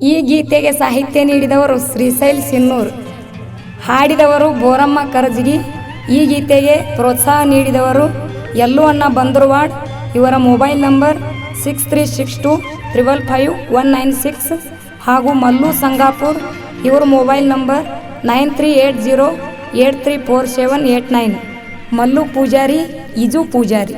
ಈ ಗೀತೆಗೆ ಸಾಹಿತ್ಯ ನೀಡಿದವರು ಶ್ರೀಶೈಲ್ ಸಿನ್ನೂರ್, ಹಾಡಿದವರು ಬೋರಮ್ಮ ಕರಜಗಿ. ಈ ಗೀತೆಗೆ ಪ್ರೋತ್ಸಾಹ ನೀಡಿದವರು ಯಲ್ಲು ಅಣ್ಣ ಬಂದ್ರವಾಡ್. ಇವರ ಮೊಬೈಲ್ ನಂಬರ್ 6362555196 ಹಾಗೂ ಮಲ್ಲು ಸಂಗಾಪುರ್. ಇವರ ಮೊಬೈಲ್ ನಂಬರ್ 9380834789. ಮಲ್ಲು ಪೂಜಾರಿ, ಇಜು ಪೂಜಾರಿ.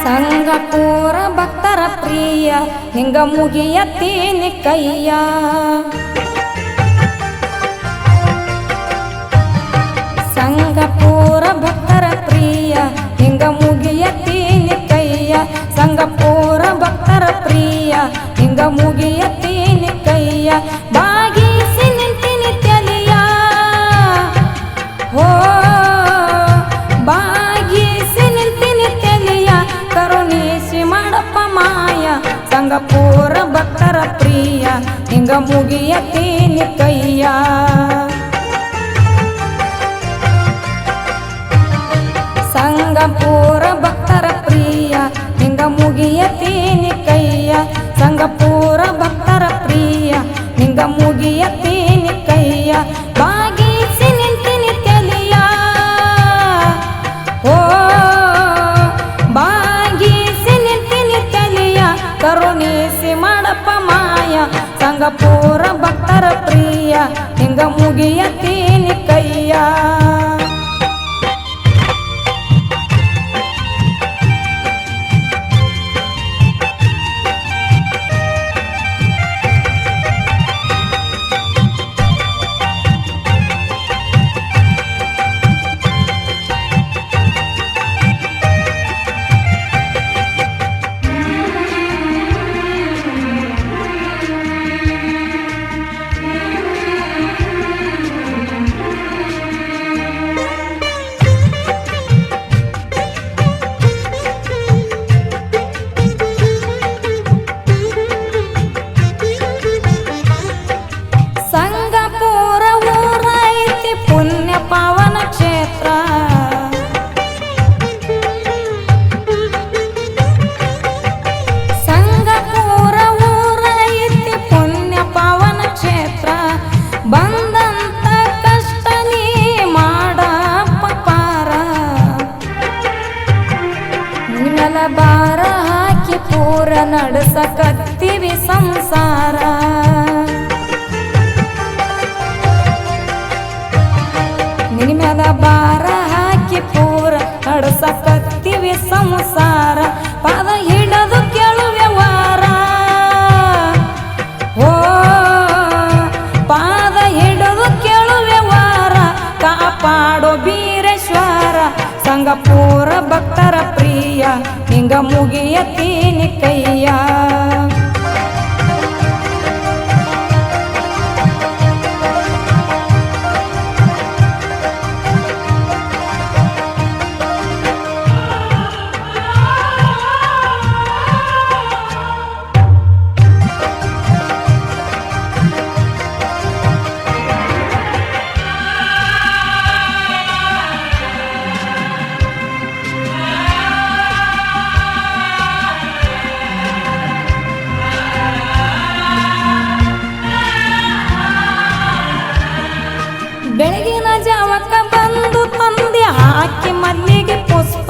ಸಂಗಪುರ ಭಕ್ತರ ಪ್ರಿಯ ಹಿಂಗ ಮುಗಿಯತ್ತೀನಿ ಕೈಯ. ಸಂಗಪುರ ಭಕ್ತರ ಪ್ರಿಯ ಹಿಂಗ ಮುಗಿಯತ್ತೀನಿ ಕೈಯ. ಸಂಗಪುರ ಭಕ್ತರ ಪ್ರಿಯ ಹಿಂಗ ಮುಗಿಯತ್ತೀನಿ ಕೈಯ. ಬಾಗಿಸಿ ನಿಂತಿನಿ ತಲೆಯ ಹೋ, ಬಾಗಿಸಿ ನಿಂತಿನಿ ತಲೆಯ ಕರುಣಿಸಿ ಮಾಡಪ್ಪ ಮಾಯ. ಸಂಗಪುರ ಭಕ್ತರ ಪ್ರಿಯ ಹಿಂಗ ಮುಗಿಯತ್ತೀನಿ ಕೈಯ. ಸಂಗಪುರ ಭಕ್ತರ ಪ್ರಿಯ ಹಿಂಗ ಮುಗಿಯತ್ತೀನಿ ಕೈಯ. ಸಂಗಪುರ ಭಕ್ತರ ಪ್ರಿಯ ಹಿಂಗ ಮುಗಿಯತ್ತೀನಿ ಕೈಯ. ಬಾಗಿಸಿ ನಿಂತಿನಿ ತಲೆಯ ಓ, ಬಾಗಿಸಿ ನಿಂತಿನಿ ತಲೆಯ ಕರುಣಿಸಿ ಮಾಡಪ್ಪ ಮಾಯ. ಸಂಗಪುರ ಭಕ್ತರ ಪ್ರಿಯ ಹಿಂಗ ಮುಗಿಯತ್ತೀನಿ ಕೈಯ. ಸಂಗಪುರ ಊರೈತಿ ಪುಣ್ಯ ಪಾವನ ಕ್ಷೇತ್ರ. ಸಂಗಪುರ ಊರೈತಿ ಪುಣ್ಯ ಪಾವನ ಕ್ಷೇತ್ರ. ಬಂದಂತ ಕಷ್ಟ ನೀ ಮಾಡಪ್ಪ ಪಾರ. ನಿಮ್ಮೆಲ್ಲ ಬಾರ ಹಾಕಿ ಪೂರ ನಡೆಸಕತ್ತೀವಿ ಸಂಸಾರ. ನಿಮ್ಮೆಲ್ಲ ಬಾರ ಹಾಕಿ ಪೂರ ನಡೆಸಕತ್ತೀವಿ ಸಂಸಾರ. ಪಾದ ಹಿಡದು ಕೇಳುವೆ ವಾರ ಓ, ಪಾದ ಹಿಡದು ಕೇಳುವೆ ವಾರ. ಕಾಪಾಡೋ ಬೀರೇಶ್ವರ ಸಂಗಪುರ ಭಕ್ತರ ಪ್ರಿಯ ಹಿಂಗ ಮುಗಿಯತ್ತೀನಿ ಕೈಯ. ಬೆಳಗಿನ ಜಾವಕ್ಕ ಬಂದು ತಂದೆ ಹಾಕಿ ಮಲ್ಲಿಗೆ ಪುಷ್ಪ.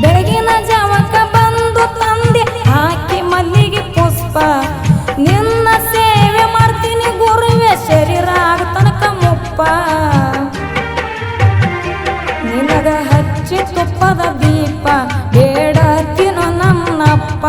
ಬೆಳಗಿನ ಜಾವಕ್ಕ ಬಂದು ತಂದೆ ಹಾಕಿ ಮಲ್ಲಿಗೆ ಪುಷ್ಪ. ನಿನ್ನ ಸೇವೆ ಮಾಡ್ತೀನಿ ಗುರುವೆ ಶರೀರ ಆಗತನಕ ಮುಪ್ಪ. ನಿನಗ ಹಚ್ಚಿ ತುಪ್ಪದ ದೀಪ ಬೇಡತ್ತಿನೋ ನನ್ನಪ್ಪ.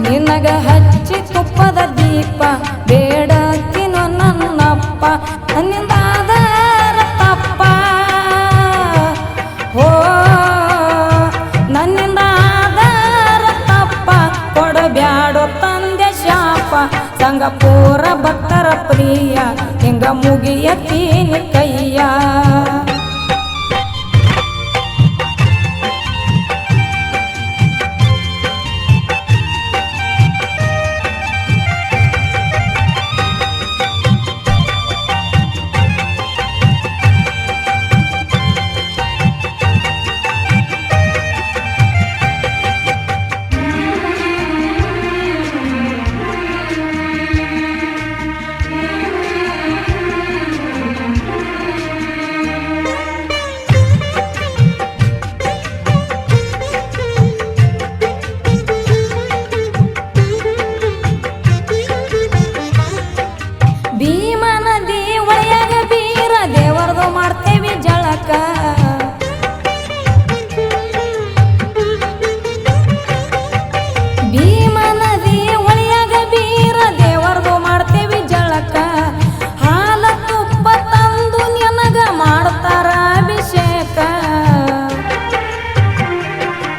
ನಿನಗ ಹಚ್ಚಿ ತುಪ್ಪದ ದೀಪ ಬೇಡತ್ತಿನೋ ನನ್ನಪ್ಪ. ನನ್ನಿಂದ ಆದರ ತಪ್ಪ ಓ, ನನ್ನಿಂದ ಆದರ ಸಂಗಪುರ ಭಕ್ತರ ಪ್ರಿಯ ಹಿಂಗ ಮುಗಿಯತೀನಿ ಕೈಯ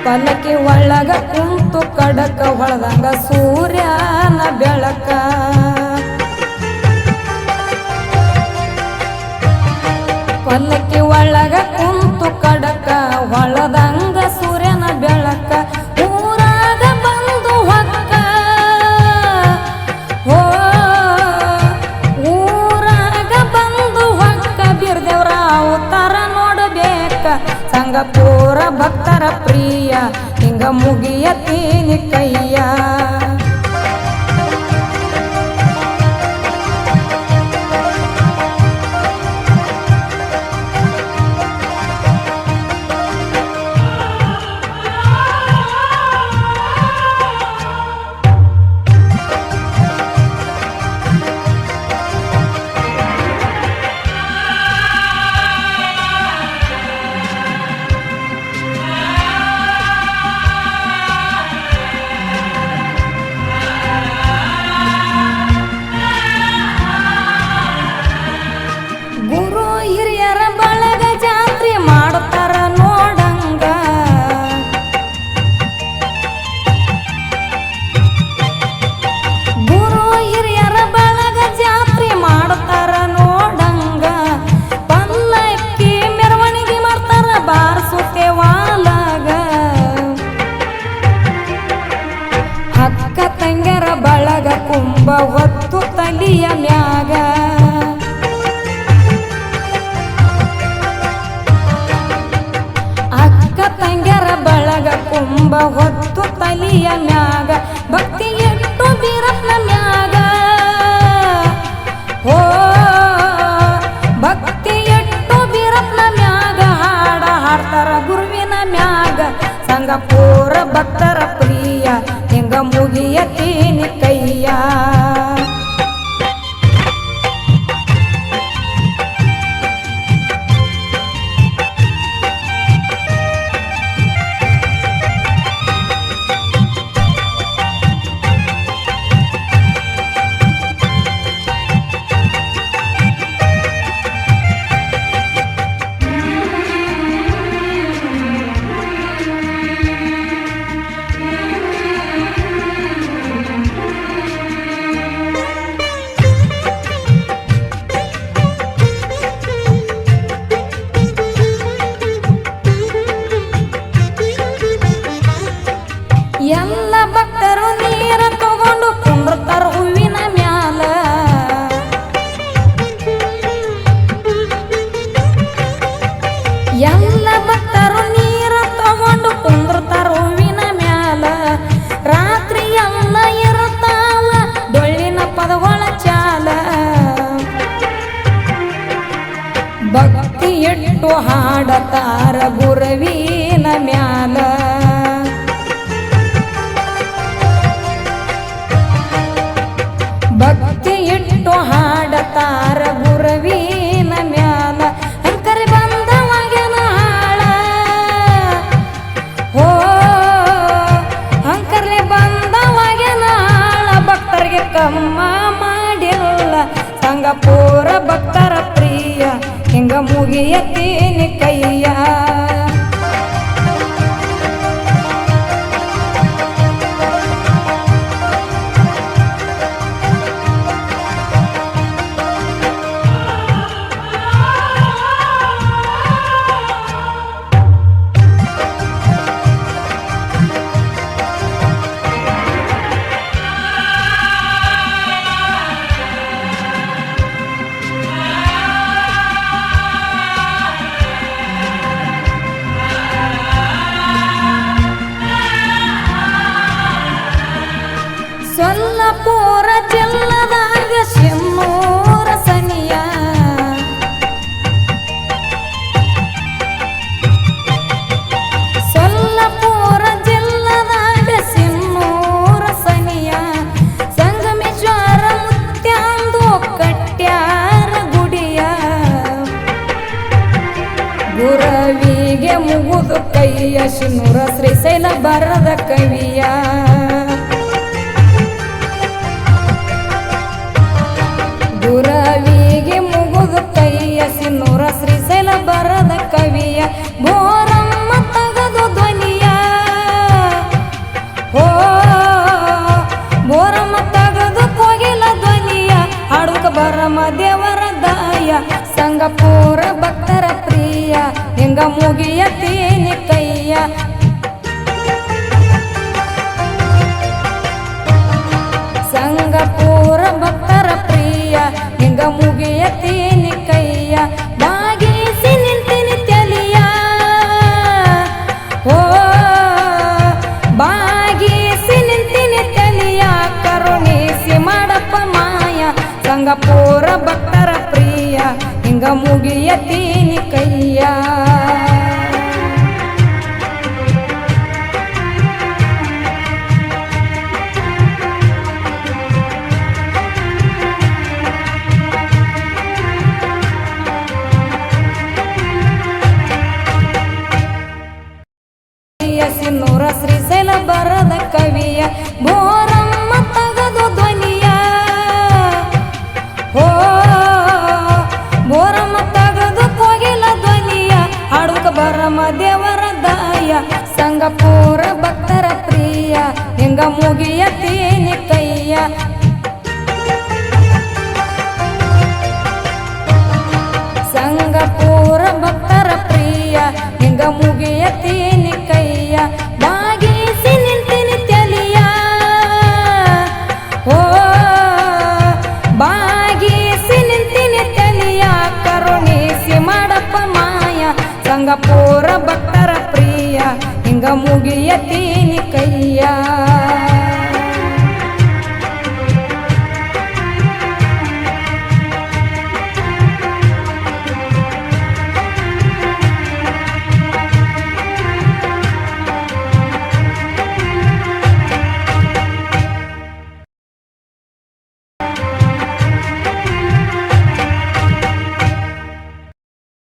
ಪಲ್ಲಕ್ಕಿ ಒಳಗ ಕುಂತು ಕಡಕ ಹೊಳದಂಗ ಸೂರ್ಯನ ಬೆಳಕ ಪಲ್ಲಕ್ಕಿ ಒಳಗ ಕುಂತು ಕಡಕ ಹೊಳದಂಗ ಸೂರ್ಯನ ಬೆಳಕ ಊರಾಗ ಬಂದು ಹೊಕ್ಕ ಓ ಊರಾಗ ಬಂದು ಹೊಕ್ಕ ಬಿರ್ದೇವ್ರ ಅವತಾರ ನೋಡಬೇಕ ಸಂಗಪುರ ಭಕ್ತರ ಪ್ರಿಯ ಹಿಂಗ ಮುಗಿಯತೀನಿ ಕೈಯ ಕುಂಭ ಹೊತ್ತು ತಲಿಯ ಮ್ಯಾಗ ಅಕ್ಕ ತಂಗ್ಯರ ಬಳಗ ಕುಂಭ ಹೊತ್ತು ತಲಿಯ ಮ್ಯಾಗ ಭಕ್ತಿ ಎಟ್ಟು ಬೀರಪ್ಪನ ಮ್ಯಾಗ ಓ ಭಕ್ತಿ ಎಟ್ಟು ಬೀರಪ್ಪನ ಮ್ಯಾಗ ಹಾಡ ಹಾಡ್ತಾರ ಗುರುವಿನ ಮ್ಯಾಗ ಸಂಗಪುರ ಭಕ್ತರ ಪ್ರಿಯ ಹಿಂಗ ಮುಗಿಯತೀನಿ ಕೈಯ ಎಲ್ಲ ಭಕ್ತರು ನೀರ ತಗೊಂಡು ಕುಂಡ್ರತಾರ ಹೂವಿನ ಮ್ಯಾಲ ಎಲ್ಲ ಭಕ್ತರು ನೀರ ತಗೊಂಡು ಕುಂಡ್ರತಾರ ಹೂವಿನ ಮ್ಯಾಲ ರಾತ್ರಿ ಎಲ್ಲ ಇರುತ್ತಾವ ಡೊಳ್ಳಿನ ಪದಗಳ ಚಾಲ ಭಕ್ತಿ ಎಟ್ಟು ಹಾಡತಾರ ಗುರುವಿನ ಮ್ಯಾಲ ಭಕ್ತಿ ಇಟ್ಟು ಹಾಡತಾರ ಗುರುವಿನ ಮ್ಯಾಲ ಅಂಕರಿ ಬಂದವಾಗನ ಹಾಳ ಓ ಅಂಕರ್ಲಿ ಬಂದವಾಗನ ಹಾಳ ಭಕ್ತರಿಗೆ ಕಮ್ಮ ಮಾಡಿಲ್ಲ ಸಂಗಪುರ ಭಕ್ತರ ಪ್ರಿಯ ಹಿಂಗ ಮುಗಿಯತೀನಿ ಕೈಯ ಕವಿಯ ಗುರವಿಗೆ ಮುಗುದು ಕೈಯ ಸಿನ್ನೂರ ಶ್ರೀಶೈಲ ಬರದ ಕವಿಯ ಬೋರಮ್ಮ ತಗದು ಧ್ವನಿಯ ಓ ಬೋರಮ್ಮ ತಗದು ಕೋಗಿಲ ಧ್ವನಿಯ ಹಾಡುಕ ಬರಮ ದೇವರ ದಾಯ ಸಂಗಪುರ ಭಕ್ತರ ಪ್ರಿಯ ಹೆಂಗ ಮುಗಿಯ ತೇನಿ ಕೈಯ ಸಂಗಪುರ ಭಕ್ತರ ಪ್ರಿಯ ಹೆಂಗ ಮುಗಿಯ ತೇನಿ ಕೈಯ ಬಾಗಿಸಿ ನಿಂತಿನಿ ತೆಲಿಯ ಓ ಬಾಗಿಸಿ ನಿಂತಿನಿ ತೆಲಿಯ ಕರುಣಿಸಿ ಮಾಡಪ್ಪ ಮಾಯ ಸಂಗಪುರ ಭಕ್ತರ ಪ್ರಿಯ ಹೆಂಗ ಮುಗಿಯ ತೇನಿ ಕೈಯ ಸಿನ್ನೂರ ಶ್ರೀಶೈಲ ಬರದ ಕವಿಯ ಬೋರಮ್ಮ ತಗದು ಧ್ವನಿಯ ಓ ಬೋರಮ್ಮ ತಗದು ಕೋಗಿಲ ಧ್ವನಿಯ ಹಾಡುಕ ಬರಮ ದೇವರ ದಾಯ ಸಂಗಪುರ ಭಕ್ತರ ಪ್ರಿಯ ಹೆಂಗ ಮುಗಿಯ ತೇನಿ ಕೈಯ ಸಂಗಪುರ ಭಕ್ತರ ಪ್ರಿಯ ಹೆಂಗ ಮುಗಿಯ ತೇನಿ ಕೈಯ ಬಾಗಿಸಿ ನಿಂತಿನಿ ತೆಲಿಯ ಓ ಬಾಗಿಸಿ ನಿಂತಿನಿ ತೆಲಿಯ ಕರುಣಿಸಿ ಮಾಡಪ್ಪ ಮಾಯ ಸಂಗಪುರ ಭಕ್ತರ ಪ್ರಿಯ ಹಿಂಗ ಮುಗಿಯತಿ